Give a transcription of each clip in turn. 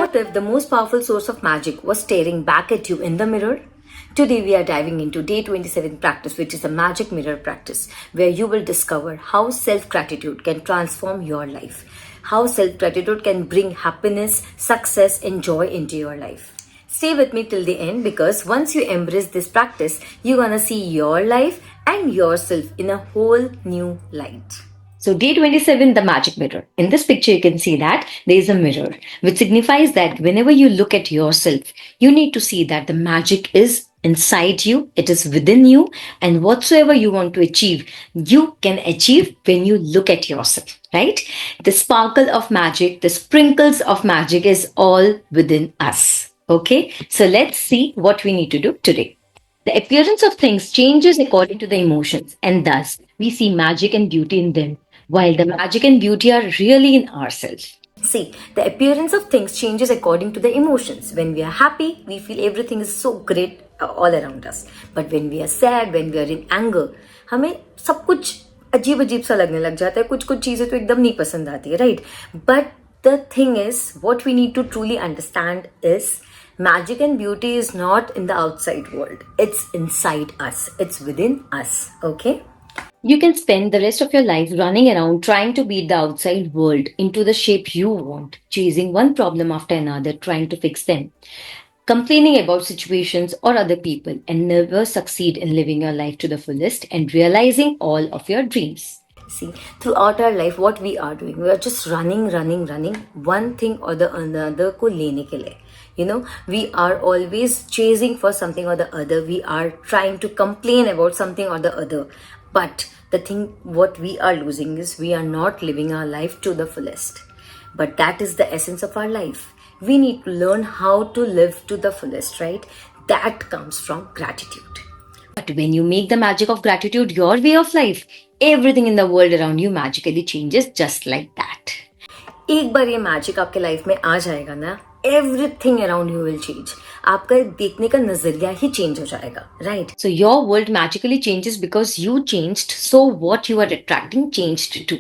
What if the most powerful source of magic was staring back at you in the mirror? Today we are diving into day 27 practice, which is a magic mirror practice, where you will discover how self-gratitude can transform your life, how self-gratitude can bring happiness, success and joy into your life. Stay with me till the end, because once you embrace this practice, you're gonna see your life and yourself in a whole new light. So day 27, the magic mirror. In this picture, you can see that there is a mirror, which signifies that whenever you look at yourself, you need to see that the magic is inside you, it is within you, and whatsoever you want to achieve, you can achieve when you look at yourself, right? The sparkle of magic, the sprinkles of magic is all within us. Okay, so let's see what we need to do today. The appearance of things changes according to the emotions, and thus we see magic and beauty in them, while the magic and beauty are really in ourselves. See, the appearance of things changes according to the emotions. When we are happy, we feel everything is so great all around us. But when we are sad, when we are in anger, हमें सब कुछ अजीब अजीब सा लगने लग जाता है. कुछ कुछ चीजें तो एकदम नहीं पसंद आती है, right? But the thing is, what we need to truly understand is magic and beauty is not in the outside world. It's inside us. It's within us. Okay? You can spend the rest of your life running around trying to beat the outside world into the shape you want, chasing one problem after another, trying to fix them, complaining about situations or other people, and never succeed in living your life to the fullest and realizing all of your dreams. See, throughout our life, what we are doing, we are just running, one thing or the another ko lene ke liye. You know, we are always chasing for something or the other. We are trying to complain about something or the other. But the thing, what we are losing is we are not living our life to the fullest. But that is the essence of our life. We need to learn how to live to the fullest, right? That comes from gratitude. But when you make the magic of gratitude your way of life, everything in the world around you magically changes just like that. एक बार ये magic आपके life में आ जाएगा ना, everything around you will change. आपका देखने का नजरिया ही चेंज हो जाएगा, right? So your world magically changes because you changed, so what you are attracting changed too.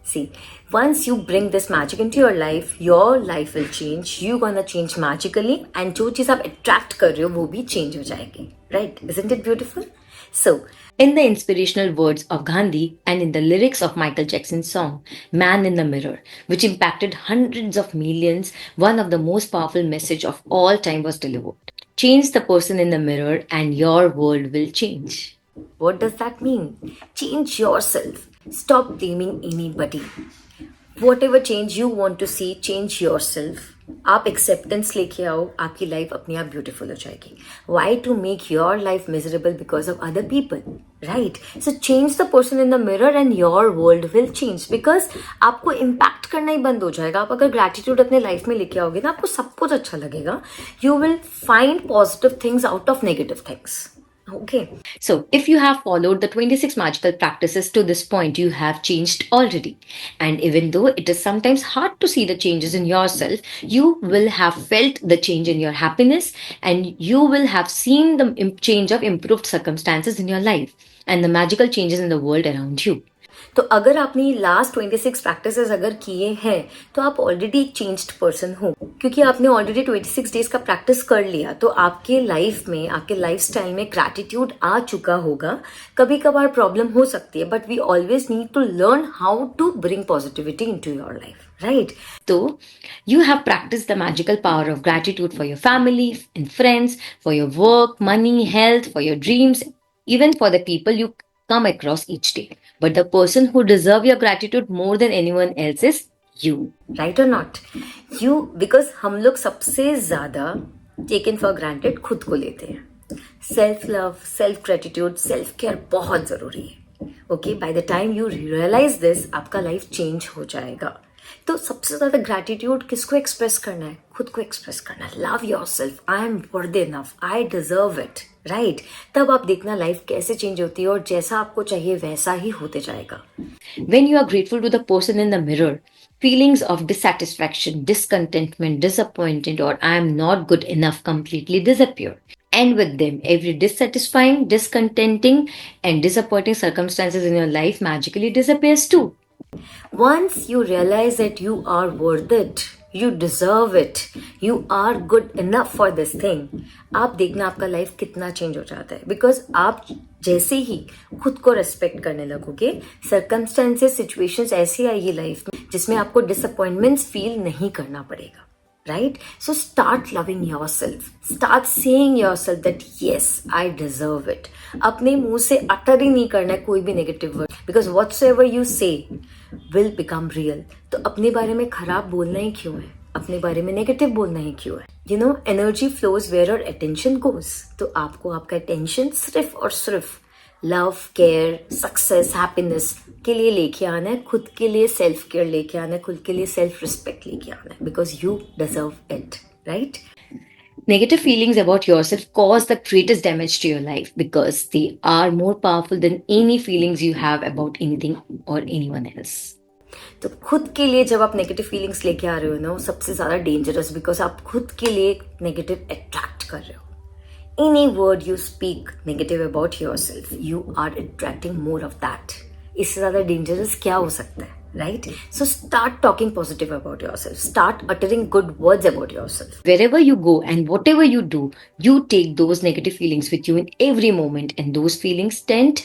See, once you bring this magic into your life will change. You're gonna change magically, and जो चीज आप attract कर रहे हो वो भी change हो जाएगी, right? Isn't it beautiful? So, in the inspirational words of Gandhi and in the lyrics of Michael Jackson's song, Man in the Mirror, which impacted hundreds of millions, one of the most powerful message of all time was delivered. Change the person in the mirror and your world will change. What does that mean? Change yourself. Stop blaming anybody. Whatever change you want to see, change yourself. आप acceptance लेके आओ, आपकी life अपने आप beautiful हो जाएगी. Why to make your life miserable because of other people, right? So change the person in the mirror and your world will change, because आपको impact करना ही बंद हो जाएगा. आप अगर ग्रैटिट्यूड अपने लाइफ में लेके आओगे ना, आपको सब कुछ अच्छा लगेगा. You will find positive things out of negative things. Okay. So, if you have followed the 26 magical practices to this point, you have changed already. And even though it is sometimes hard to see the changes in yourself, you will have felt the change in your happiness, and you will have seen the change of improved circumstances in your life and the magical changes in the world around you. तो अगर आपने last 26 practices अगर किए हैं, तो आप already एक changed person हो, क्योंकि आपने ऑलरेडी 26 डेज का प्रैक्टिस कर लिया. तो आपके लाइफ में, आपके लाइफस्टाइल में ग्रैटिट्यूड आ चुका होगा. कभी कभार प्रॉब्लम हो सकती है, but we always need to learn how to bring positivity into your life, right? So, you have practiced the magical power of gratitude for your family and friends, for your work, money, health, for your dreams, even for the people you come across each day. But the person who deserves your gratitude more than anyone else is you. Right or not? You, because हम लोग सबसे ज्यादा taken for granted खुद को लेते हैं. Self love, self gratitude, self care बहुत जरूरी है. Okay, by the time you realize this, आपका लाइफ चेंज हो जाएगा. तो सबसे ज्यादा ग्रैटिट्यूड किसको एक्सप्रेस करना है? खुद को एक्सप्रेस करना है. Love yourself. I am worthy enough. I deserve it. Right? तब आप देखना लाइफ कैसे चेंज होती है, और जैसा आपको चाहिए वैसा ही होते जाएगा. When you are grateful to the person in the mirror, feelings of dissatisfaction, discontentment, disappointment, or I am not good enough completely disappear. And with them, every dissatisfying, discontenting, and disappointing circumstances in your life magically disappears too. Once you realize that you are worth it, you deserve it, you are good enough for this thing, आप देखना आपका life कितना change हो जाता है. Because आप जैसे ही खुद को रेस्पेक्ट करने लगोगे, सर्कमस्टेंसेस, सिचुएशंस ऐसी आएगी लाइफ में जिसमें आपको डिसअपॉइंटमेंट्स फील नहीं करना पड़ेगा. Right? So start loving yourself. Start saying yourself that yes, I deserve it. अपने मुंह से अटर ही नहीं करना है कोई भी negative word, because whatsoever you say will become real. तो अपने बारे में खराब बोलना ही क्यों है, अपने बारे में नेगेटिव बोलना ही क्यों है. You know, energy flows where our attention goes. तो आपको आपका अटेंशन सिर्फ और सिर्फ लव, केयर, सक्सेस, हैप्पीनेस के लिए लेके आना है, खुद के लिए सेल्फ केयर लेके आना है, खुद के लिए सेल्फ रिस्पेक्ट लेके आना है, because you deserve it, right? Negative feelings about yourself cause the greatest damage to your life because they are more powerful than any feelings you have about anything or anyone else. तो खुद के लिए जब आप negative feelings लेके आ रहे हो ना, सबसे ज्यादा डेंजरस, बिकॉज आप खुद के लिए नेगेटिव अट्रैक्ट कर रहे हो. Any word you speak negative about yourself, you are attracting more of that. इससे ज़्यादा dangerous क्या हो सकता है, right? So start talking positive about yourself. Start uttering good words about yourself. Wherever you go and whatever you do, you take those negative feelings with you in every moment, and those feelings tend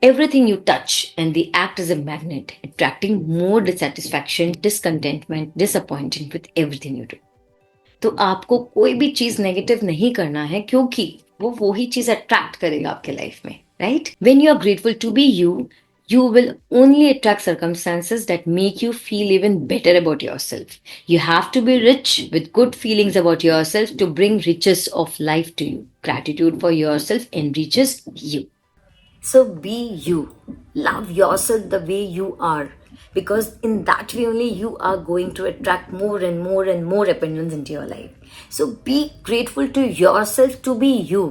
everything you touch, and they act as a magnet, attracting more dissatisfaction, discontentment, disappointment with everything you do. तो आपको कोई भी चीज negative नहीं करना है, क्योंकि वो वही चीज अट्रैक्ट करेगा आपके लाइफ में, right? When you are grateful to be you, you will only attract circumstances that make you feel even better about yourself. You have to be rich with good feelings about yourself to bring riches of life to you. Gratitude for yourself enriches you. So be you. Love yourself the way you are. Because in that way only you are going to attract more and more and more abundance into your life. So be grateful to yourself to be you,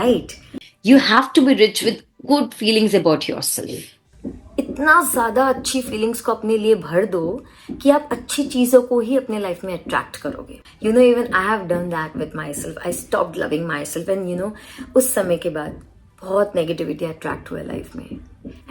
right? You have to be rich with good feelings about yourself. इतना ज़्यादा अच्छी feelings को अपने लिए भर दो कि आप अच्छी चीज़ों को ही अपने लाइफ में अट्रैक्ट करोगे. You know, even I have done that with my self. I stopped loving my self, and you know, उस समय के बाद बहुत नेगेटिविटी अट्रैक्ट हुआ लाइफ में.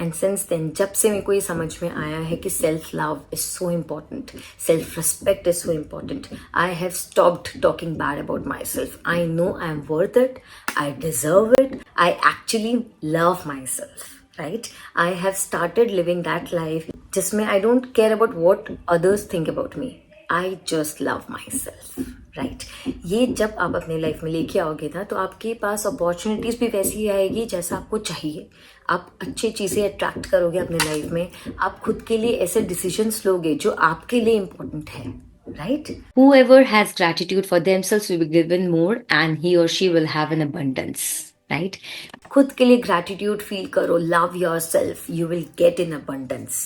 एंड सिंस देन, जब से मेरे को ये समझ में आया है कि self love is so important, self respect is so important, I have stopped talking bad about my self. I know I am worth it, I deserve it, I actually love my self. Right? I have started living that life जिसमें I don't care about what others think about me. I just love myself. Right? ये जब आप अपने life में लेके आओगे ना, तो आपके पास अपॉर्चुनिटीज भी वैसी ही आएगी जैसा आपको चाहिए. आप अच्छी चीज़ें अट्रैक्ट करोगे अपने लाइफ में. आप खुद के लिए ऐसे डिसीजंस लोगे जो आपके लिए इम्पोर्टेंट है. Right? Whoever has gratitude for themselves will be given more, and he or she will have an abundance. Right? खुद के लिए ग्रैटिट्यूड फील करो, love yourself, you will get in abundance.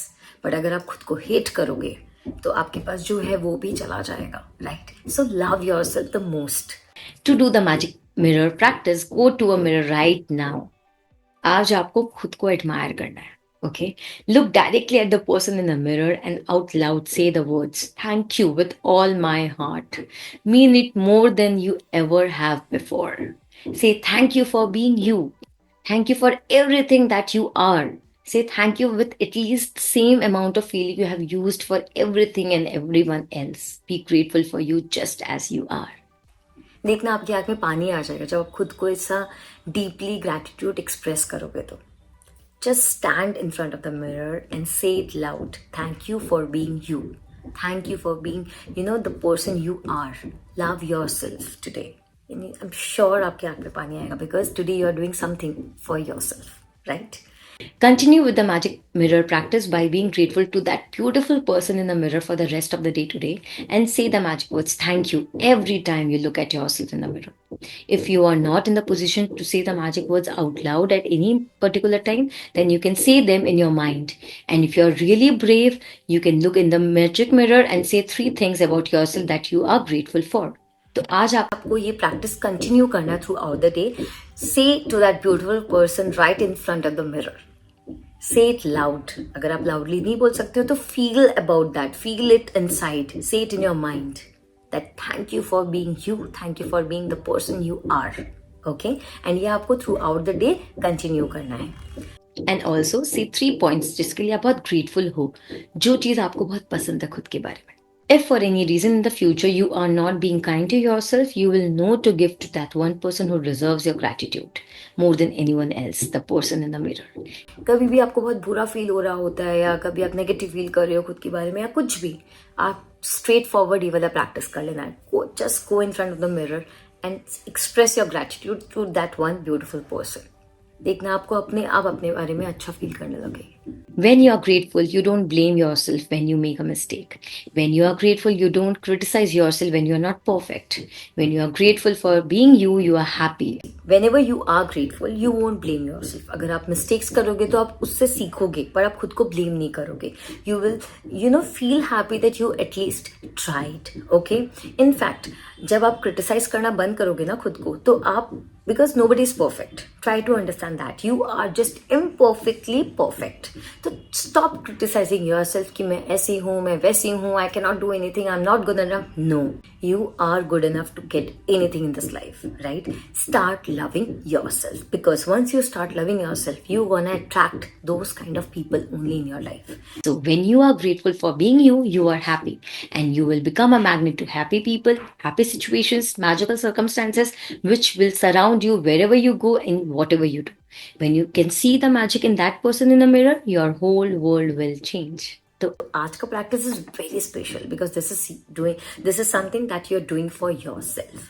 But अगर आप खुद को हेट करोगे तो आपके पास जो है वो भी चला जाएगा, right? So love yourself the most. To do the magic mirror practice, go to a mirror right now. आज आपको खुद को एडमायर करना है. Okay, look directly at the person in the mirror and out loud say the words, "Thank you with all my heart." Mean it more than you ever have before. Say thank you for being you. Thank you for everything that you are. Say thank you with at least the same amount of feeling you have used for everything and everyone else. Be grateful for you just as you are. देखना आपकी आँख में पानी आ जाएगा जब आप खुद को ऐसा डीपली ग्रैटिट्यूड एक्सप्रेस करोगे. तो just stand in front of the mirror and say it loud. Thank you for being you. Thank you for being, you know, the person you are. Love yourself today. I'm sure आपके आँख में पानी आएगा because today you are doing something for yourself, right? Continue with the magic mirror practice by being grateful to that beautiful person in the mirror for the rest of the day today, and say the magic words "thank you" every time you look at yourself in the mirror. If you are not in the position to say the magic words out loud at any particular time, then you can say them in your mind. And if you are really brave, you can look in the magic mirror and say 3 things about yourself that you are grateful for. तो आज आपको ये practice continue करना throughout the day. Say to that beautiful person right in front of the mirror. Say it loud. अगर आप loudly नहीं बोल सकते हो तो feel about that, feel it inside, say it in your mind that thank you for being you, thank you for being the person you are. Okay, and ये आपको throughout the day continue करना है. And also say 3 points जिसके लिए आप बहुत grateful हो, जो चीज़ आपको बहुत पसंद है खुद के बारे में. If for any reason in the future you are not being kind to yourself, you will know to give to that one person who deserves your gratitude more than anyone else, the person in the mirror. कभी भी आपको बहुत बुरा feel हो रहा होता है या कभी आप नेगेटिव फील कर रहे हो खुद के बारे में या कुछ भी, आप स्ट्रेट फॉरवर्ड ये वाला प्रैक्टिस कर लेना है. Just go in front of the mirror and express your gratitude to that one beautiful person. देखना आपको आप अपने बारे में अच्छा फील करने लगे. When you are grateful, you don't blame yourself when you make a mistake. When you are grateful, you don't criticize yourself when you are not perfect. When you are grateful for being you, you are happy. Whenever you are grateful, you won't blame yourself. अगर आप mistakes करोगे तो आप उससे सीखोगे, पर आप खुद को blame नहीं करोगे. You will, feel happy that you at least tried. Okay? In fact, जब आप criticize करना बंद करोगे ना खुद को, तो आप, because nobody is perfect. Try to understand that. You are just imperfectly perfect. तो stop criticizing yourself कि मैं ऐसी हूँ, मैं वैसी हूँ, I cannot do anything, I'm not good enough. No, you are good enough to get anything in this life, right? Start loving yourself, because once you start loving yourself, you're gonna attract those kind of people only in your life. So when you are grateful for being you, you are happy, and you will become a magnet to happy people, happy situations, magical circumstances, which will surround you wherever you go and whatever you do. When you can see the magic in that person in the mirror, your whole world will change. तो आज का practice is very special because this is something that you are doing for yourself.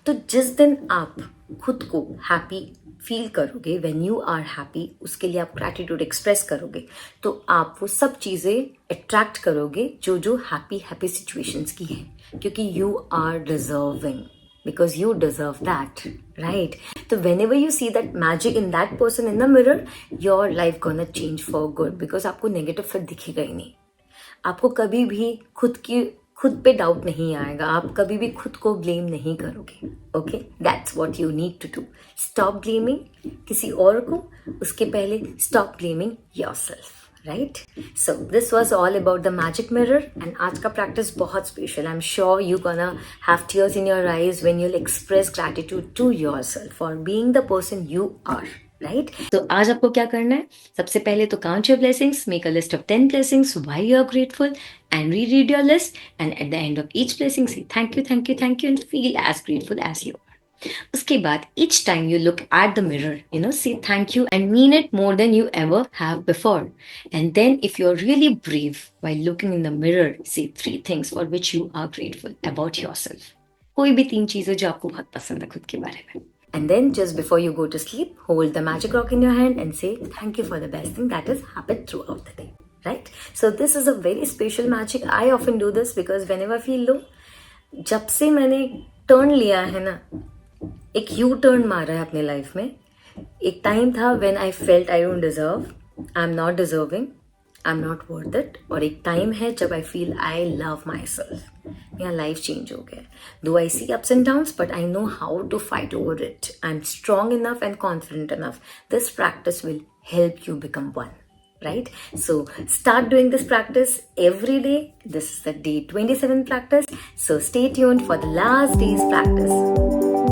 तो जिस दिन आप खुद को happy feel करोगे, व्हेन यू आर हैप्पी, उसके लिए आप ग्रैटिट्यूड एक्सप्रेस करोगे, तो आप वो सब चीजें अट्रैक्ट करोगे जो हैप्पी सिचुएशंस की है, क्योंकि you are deserving. Because you deserve that, right? So whenever you see that magic in that person in the mirror, your life gonna change for good, because आपको नेगेटिव फिर दिखेगा ही नहीं. आपको कभी भी खुद पे डाउट नहीं आएगा, आप कभी भी खुद को ब्लेम नहीं करोगे. Okay, that's what you need to do. Stop blaming किसी और को, उसके पहले stop blaming yourself. Right? So this was all about the magic mirror, and आज का practice बहुत special. I'm sure you're gonna have tears in your eyes when you'll express gratitude to yourself for being the person you are. Right? So आज आपको क्या करना है? सबसे पहले तो count your blessings, make a list of 10 blessings why you are grateful, and reread your list, and at the end of each blessing say thank you, thank you, thank you, and feel as grateful as you are. उसके बाद each time you look at the mirror, say thank you and mean it more than you ever have before. And then if you're really brave while looking in the mirror, say 3 things for which you are grateful about yourself. कोई भी 3 चीजें जो आपको बहुत पसंद है खुद के बारे में. And then just before you go to sleep, hold the magic rock in your hand and say thank you for the best thing that has happened throughout the day. Right? So this is a very special magic. I often do this because whenever I feel low, जब से मैंने turn लिया है ना, एक U turn मारा है अपने लाइफ में. एक टाइम था when I felt I don't deserve, I am not deserving, I am not worth it. और एक टाइम है जब I feel I love myself. मेरा लाइफ चेंज हो गया. Though I see ups and downs, but I know how to fight over it. I am strong enough and confident enough. This practice will help you become one. Right? So start doing this practice every day. This is the day 27 practice. So stay tuned for the last day's practice.